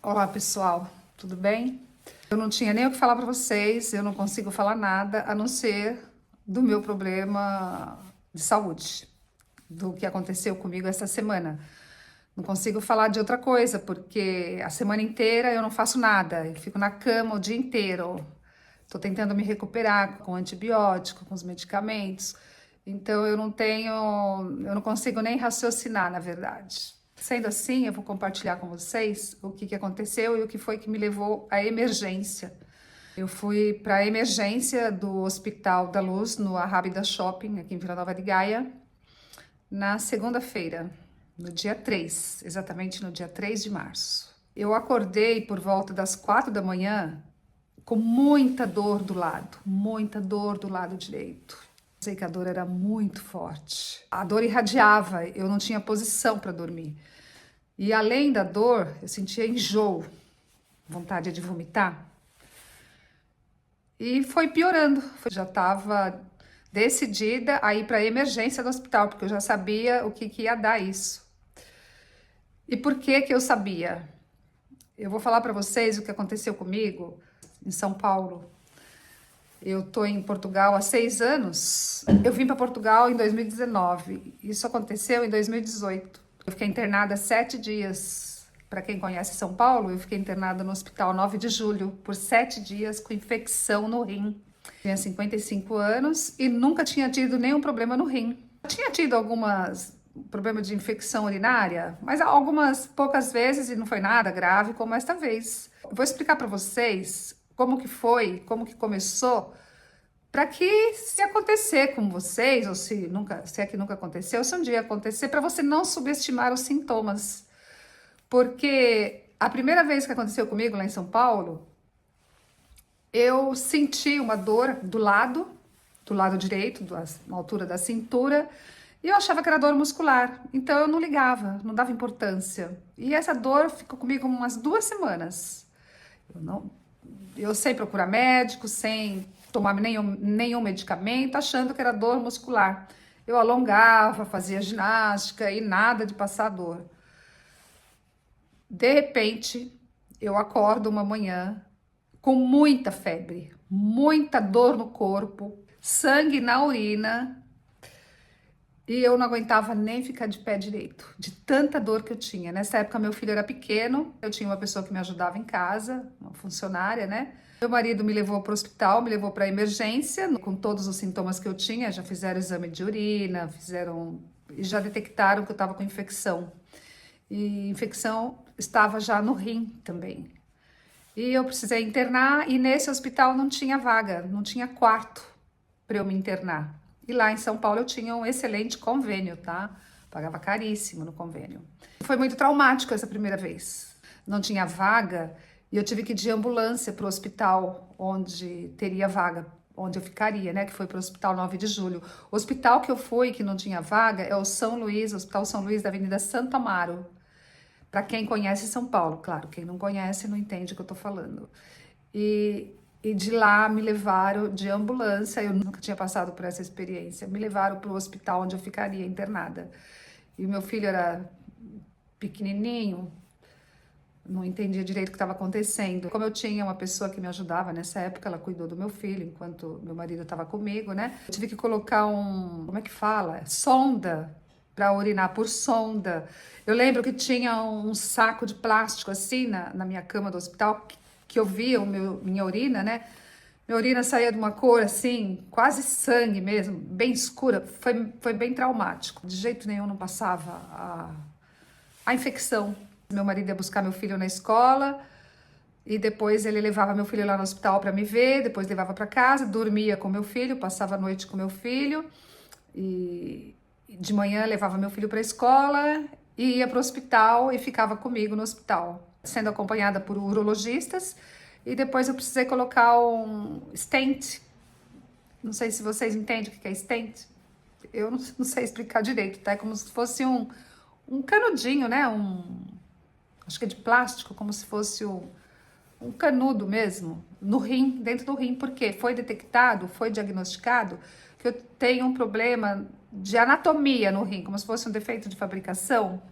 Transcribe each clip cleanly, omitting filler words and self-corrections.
Olá pessoal, tudo bem? Eu não tinha nem o que falar para vocês, eu não consigo falar nada a não ser do meu problema de saúde, do que aconteceu comigo essa semana. Não consigo falar de outra coisa, porque a semana inteira eu não faço nada, eu fico na cama o dia inteiro. Estou tentando me recuperar com antibiótico, com os medicamentos, então eu não consigo nem raciocinar, na verdade. Sendo assim, eu vou compartilhar com vocês o que aconteceu e o que foi que me levou à emergência. Eu fui para a emergência do Hospital da Luz, no Arrábida Shopping, aqui em Vila Nova de Gaia, na segunda-feira, no dia 3, exatamente no dia 3 de março. Eu acordei por volta das 4 da manhã com muita dor do lado direito. Sei que a dor era muito forte. A dor irradiava, eu não tinha posição para dormir. E além da dor, eu sentia enjoo, vontade de vomitar. E foi piorando. Eu já estava decidida a ir para a emergência do hospital, porque eu já sabia o que ia dar isso. E por que eu sabia? Eu vou falar para vocês o que aconteceu comigo em São Paulo. Eu estou em Portugal há 6 anos. Eu vim para Portugal em 2019. Isso aconteceu em 2018. Eu fiquei internada 7 dias. Para quem conhece São Paulo, eu fiquei internada no Hospital 9 de Julho por 7 dias com infecção no rim. Tinha 55 anos e nunca tinha tido nenhum problema no rim. Eu tinha tido algumas problemas de infecção urinária, mas algumas poucas vezes e não foi nada grave como esta vez. Eu vou explicar para vocês como que foi, como que começou, para que se acontecer com vocês, ou se é que nunca aconteceu, se um dia acontecer, para você não subestimar os sintomas. Porque a primeira vez que aconteceu comigo lá em São Paulo, eu senti uma dor do lado direito, na altura da cintura, e eu achava que era dor muscular. Então eu não ligava, não dava importância. E essa dor ficou comigo umas 2 semanas. Eu sem procurar médico, sem tomar nenhum medicamento, achando que era dor muscular. Eu alongava, fazia ginástica e nada de passar dor. De repente, eu acordo uma manhã com muita febre, muita dor no corpo, sangue na urina, e eu não aguentava nem ficar de pé direito, de tanta dor que eu tinha. Nessa época, meu filho era pequeno, eu tinha uma pessoa que me ajudava em casa, uma funcionária, né? Meu marido me levou para o hospital, me levou para a emergência, com todos os sintomas que eu tinha, já fizeram exame de urina, e já detectaram que eu estava com infecção. E infecção estava já no rim também. E eu precisei internar, e nesse hospital não tinha vaga, não tinha quarto para eu me internar. E lá em São Paulo eu tinha um excelente convênio, tá? Pagava caríssimo no convênio. Foi muito traumático essa primeira vez. Não tinha vaga e eu tive que ir de ambulância para o hospital onde teria vaga, onde eu ficaria, né? Que foi para o Hospital 9 de Julho. O hospital que eu fui, que não tinha vaga, é o São Luís, o Hospital São Luís da Avenida Santo Amaro. Para quem conhece São Paulo, claro, quem não conhece não entende o que eu tô falando. E de lá me levaram de ambulância, eu nunca tinha passado por essa experiência, me levaram para o hospital onde eu ficaria internada. E o meu filho era pequenininho, não entendia direito o que estava acontecendo. Como eu tinha uma pessoa que me ajudava nessa época, ela cuidou do meu filho enquanto meu marido estava comigo, né? Eu tive que colocar como é que fala? Sonda para urinar por sonda. Eu lembro que tinha um saco de plástico assim na minha cama do hospital, que eu via minha urina, né? Minha urina saía de uma cor assim, quase sangue mesmo, bem escura. Foi bem traumático. De jeito nenhum não passava a infecção. Meu marido ia buscar meu filho na escola e depois ele levava meu filho lá no hospital para me ver, depois levava para casa, dormia com meu filho, passava a noite com meu filho e de manhã levava meu filho para a escola e ia para o hospital e ficava comigo no hospital, sendo acompanhada por urologistas. E depois eu precisei colocar um stent. Não sei se vocês entendem o que é stent. Eu não sei explicar direito, tá? É como se fosse um canudinho, né? Acho que é de plástico, como se fosse um canudo mesmo, no rim, dentro do rim, porque foi detectado, foi diagnosticado que eu tenho um problema de anatomia no rim, como se fosse um defeito de fabricação,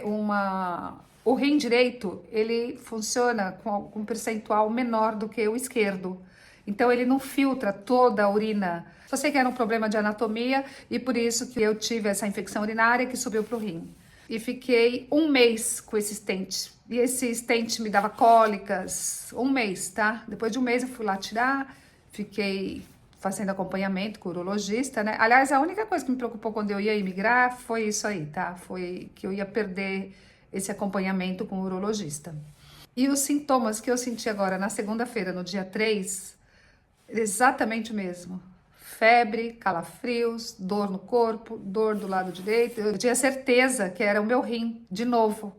uma O rim direito, ele funciona com um percentual menor do que o esquerdo. Então, ele não filtra toda a urina. Só sei que era um problema de anatomia e por isso que eu tive essa infecção urinária que subiu para o rim. E fiquei um mês com esse stent. E esse stent me dava cólicas. Um mês, tá? Depois de um mês eu fui lá tirar, fiquei fazendo acompanhamento com o urologista, né? Aliás, a única coisa que me preocupou quando eu ia imigrar foi isso aí, tá? Foi que eu ia perder esse acompanhamento com o urologista. E os sintomas que eu senti agora na segunda-feira, no dia 3, exatamente o mesmo. Febre, calafrios, dor no corpo, dor do lado direito. Eu tinha certeza que era o meu rim, de novo.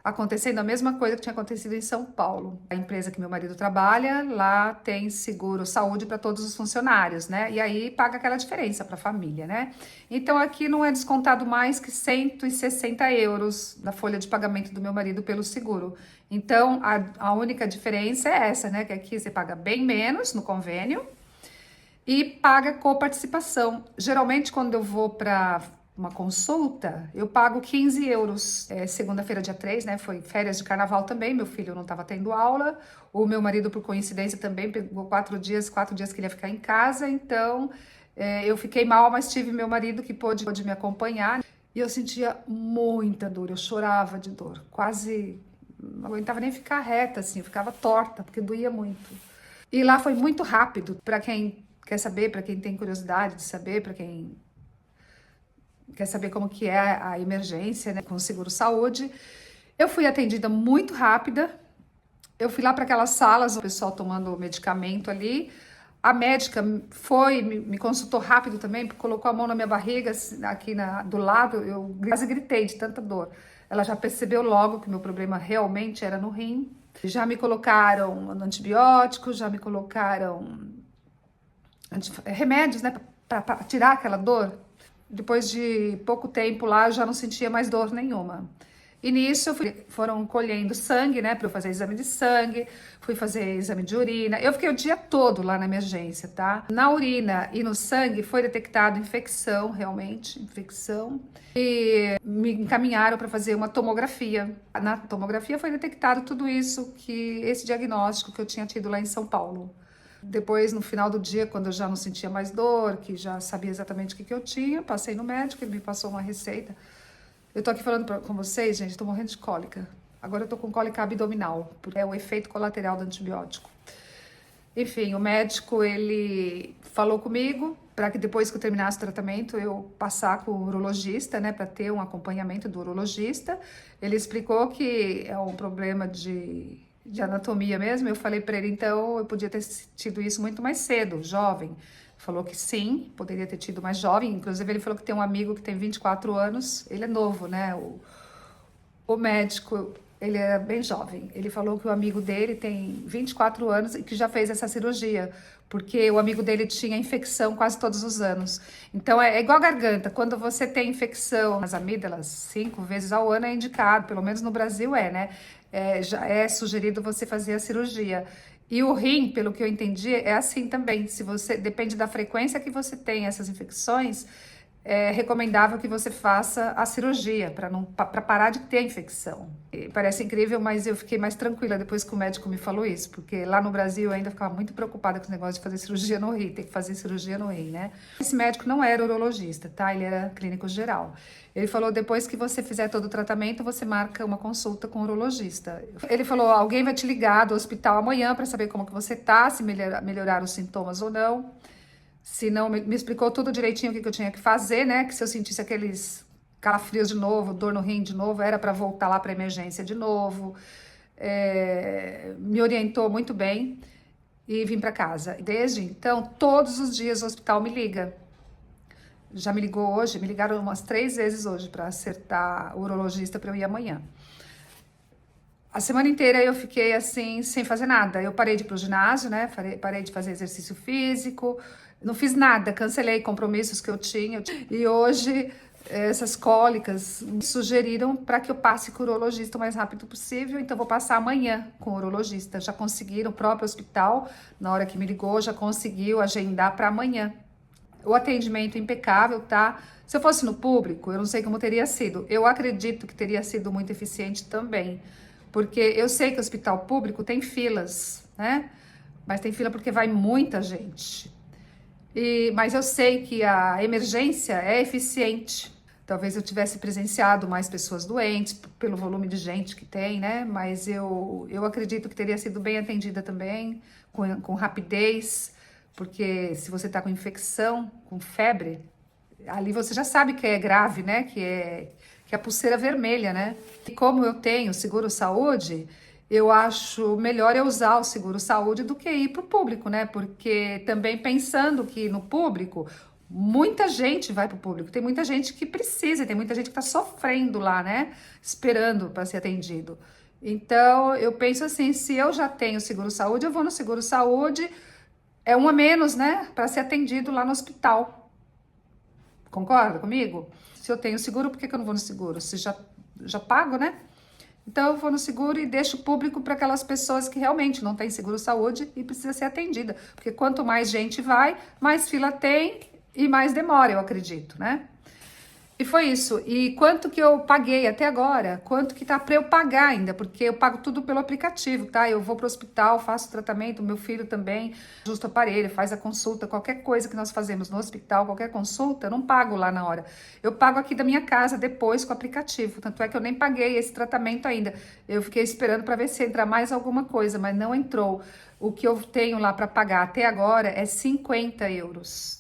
Acontecendo a mesma coisa que tinha acontecido em São Paulo. A empresa que meu marido trabalha, lá tem seguro saúde para todos os funcionários, né? E aí paga aquela diferença para a família, né? Então aqui não é descontado mais que 160 euros da folha de pagamento do meu marido pelo seguro. Então a única diferença é essa, né? Que aqui você paga bem menos no convênio e paga coparticipação. Geralmente quando eu vou para uma consulta, eu pago 15 euros. Segunda-feira, dia 3, né? Foi férias de carnaval também. Meu filho não estava tendo aula. O meu marido, por coincidência, também pegou 4 dias que ele ia ficar em casa. Então, eu fiquei mal, mas tive meu marido que pôde me acompanhar. E eu sentia muita dor, eu chorava de dor. Quase não aguentava nem ficar reta, assim, eu ficava torta, porque doía muito. E lá foi muito rápido, para quem quer saber, para quem tem curiosidade de saber, para quem quer saber como que é a emergência, né, com o seguro-saúde. Eu fui atendida muito rápida. Eu fui lá para aquelas salas, o pessoal tomando medicamento ali. A médica me consultou rápido também, colocou a mão na minha barriga, aqui do lado. Eu quase gritei de tanta dor. Ela já percebeu logo que o meu problema realmente era no rim. Já me colocaram antibióticos, já me colocaram remédios, né, para tirar aquela dor. Depois de pouco tempo lá, eu já não sentia mais dor nenhuma. E nisso, foram colhendo sangue, né, para eu fazer exame de sangue, fui fazer exame de urina. Eu fiquei o dia todo lá na emergência, tá? Na urina e no sangue foi detectado infecção, realmente, infecção. E me encaminharam para fazer uma tomografia. Na tomografia foi detectado tudo isso, esse diagnóstico que eu tinha tido lá em São Paulo. Depois, no final do dia, quando eu já não sentia mais dor, que já sabia exatamente o que eu tinha, passei no médico, ele me passou uma receita. Eu tô aqui falando com vocês, gente, tô morrendo de cólica. Agora eu tô com cólica abdominal, porque é o efeito colateral do antibiótico. Enfim, o médico, ele falou comigo para que depois que eu terminasse o tratamento, eu passar com o urologista, né, para ter um acompanhamento do urologista. Ele explicou que é um problema de anatomia mesmo. Eu falei para ele, então, eu podia ter tido isso muito mais cedo, jovem. Falou que sim, poderia ter tido mais jovem. Inclusive, ele falou que tem um amigo que tem 24 anos. Ele é novo, né? O médico, ele é bem jovem. Ele falou que o amigo dele tem 24 anos e que já fez essa cirurgia, porque o amigo dele tinha infecção quase todos os anos. Então, é igual a garganta. Quando você tem infecção nas amígdalas, 5 vezes ao ano é indicado, pelo menos no Brasil né? Já é sugerido você fazer a cirurgia. E o rim, pelo que eu entendi, é assim também. Se você depende da frequência que você tem essas infecções, é recomendável que você faça a cirurgia para parar de ter a infecção. E parece incrível, mas eu fiquei mais tranquila depois que o médico me falou isso, porque lá no Brasil eu ainda ficava muito preocupada com o negócio de fazer cirurgia no rim, ter que fazer cirurgia no rim, né? Esse médico não era urologista, tá? Ele era clínico geral. Ele falou, depois que você fizer todo o tratamento, você marca uma consulta com o urologista. Ele falou, alguém vai te ligar do hospital amanhã para saber como que você tá, se melhorar os sintomas ou não. Se não, me explicou tudo direitinho o que eu tinha que fazer, né? Que se eu sentisse aqueles calafrios de novo, dor no rim de novo, era para voltar lá para emergência de novo. Me orientou muito bem e vim para casa. Desde então, todos os dias o hospital me liga. Já me ligou hoje, me ligaram umas 3 vezes hoje para acertar o urologista para eu ir amanhã. A semana inteira eu fiquei assim, sem fazer nada. Eu parei de ir pro ginásio, né? Parei de fazer exercício físico. Não fiz nada, cancelei compromissos que eu tinha. E hoje, essas cólicas me sugeriram para que eu passe com o urologista o mais rápido possível. Então, vou passar amanhã com o urologista. Já conseguiram, o próprio hospital, na hora que me ligou, já conseguiu agendar para amanhã. O atendimento impecável, tá? Se eu fosse no público, eu não sei como teria sido. Eu acredito que teria sido muito eficiente também, porque eu sei que o hospital público tem filas, né? Mas tem fila porque vai muita gente. Mas eu sei que a emergência é eficiente. Talvez eu tivesse presenciado mais pessoas doentes, pelo volume de gente que tem, né? Mas eu acredito que teria sido bem atendida também, com rapidez, porque se você tá com infecção, com febre, ali você já sabe que é grave, né? Que é a pulseira vermelha, né? E como eu tenho seguro-saúde, eu acho melhor eu usar o seguro-saúde do que ir para o público, né? Porque também pensando que no público, muita gente vai para o público, tem muita gente que precisa, tem muita gente que está sofrendo lá, né? Esperando para ser atendido. Então, eu penso assim, se eu já tenho seguro-saúde, eu vou no seguro-saúde, é um a menos, né? Para ser atendido lá no hospital. Concorda comigo? Se eu tenho seguro, por que eu não vou no seguro? Se já pago, né? Então eu vou no seguro e deixo público para aquelas pessoas que realmente não têm seguro-saúde e precisa ser atendida. Porque quanto mais gente vai, mais fila tem e mais demora, eu acredito, né? E foi isso. E quanto que eu paguei até agora? Quanto que tá para eu pagar ainda? Porque eu pago tudo pelo aplicativo, tá? Eu vou pro hospital, faço tratamento, meu filho também, ajusta o aparelho, faz a consulta, qualquer coisa que nós fazemos no hospital, qualquer consulta, eu não pago lá na hora. Eu pago aqui da minha casa depois com o aplicativo. Tanto é que eu nem paguei esse tratamento ainda. Eu fiquei esperando para ver se entra mais alguma coisa, mas não entrou. O que eu tenho lá para pagar até agora é 50 euros.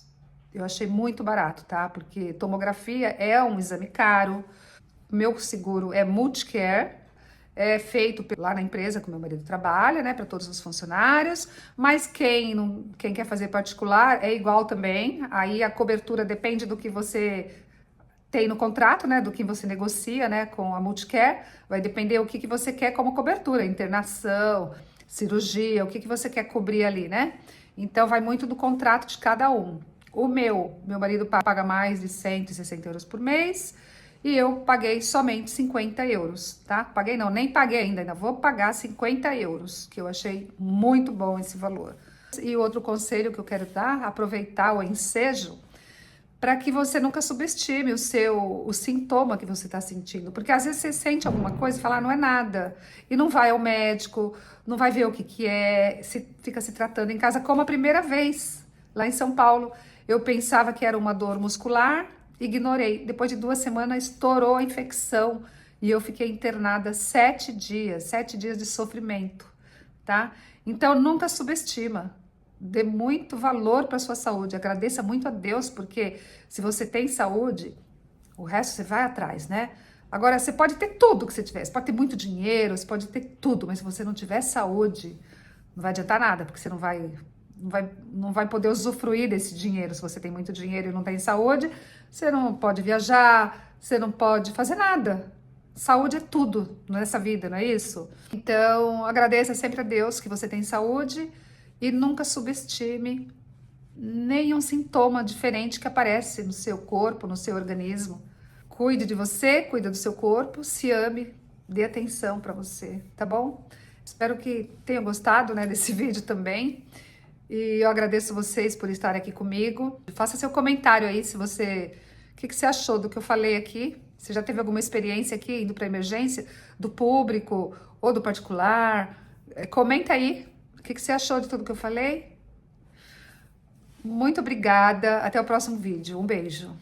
Eu achei muito barato, tá? Porque tomografia é um exame caro. Meu seguro é Multicare, é feito lá na empresa que meu marido trabalha, né? Para todos os funcionários. Mas quem quer fazer particular é igual também. Aí a cobertura depende do que você tem no contrato, né? Do que você negocia, né? Com a Multicare. Vai depender o que você quer como cobertura, internação, cirurgia, o que você quer cobrir ali, né? Então vai muito do contrato de cada um. O meu marido paga mais de 160 euros por mês e eu paguei somente 50 euros, tá? Paguei não, nem paguei ainda vou pagar 50 euros, que eu achei muito bom esse valor. E outro conselho que eu quero dar, aproveitar o ensejo, para que você nunca subestime o sintoma que você está sentindo. Porque às vezes você sente alguma coisa e fala, não é nada. E não vai ao médico, não vai ver o que é, fica se tratando em casa como a primeira vez, lá em São Paulo. Eu pensava que era uma dor muscular, ignorei. Depois de 2 semanas, estourou a infecção e eu fiquei internada 7 dias de sofrimento, tá? Então, nunca subestima. Dê muito valor para sua saúde. Agradeça muito a Deus, porque se você tem saúde, o resto você vai atrás, né? Agora, você pode ter tudo que você tiver. Você pode ter muito dinheiro, você pode ter tudo, mas se você não tiver saúde, não vai adiantar nada, porque você não vai poder usufruir desse dinheiro. Se você tem muito dinheiro e não tem saúde, você não pode viajar, você não pode fazer nada. Saúde é tudo nessa vida, não é isso? Então, agradeça sempre a Deus que você tem saúde e nunca subestime nenhum sintoma diferente que aparece no seu corpo, no seu organismo. Cuide de você, cuide do seu corpo, se ame, dê atenção para você, tá bom? Espero que tenham gostado, né, desse vídeo também. E eu agradeço vocês por estarem aqui comigo. Faça seu comentário aí se você... O que você achou do que eu falei aqui? Você já teve alguma experiência aqui indo para emergência? Do público ou do particular? Comenta aí o que você achou de tudo que eu falei. Muito obrigada. Até o próximo vídeo. Um beijo.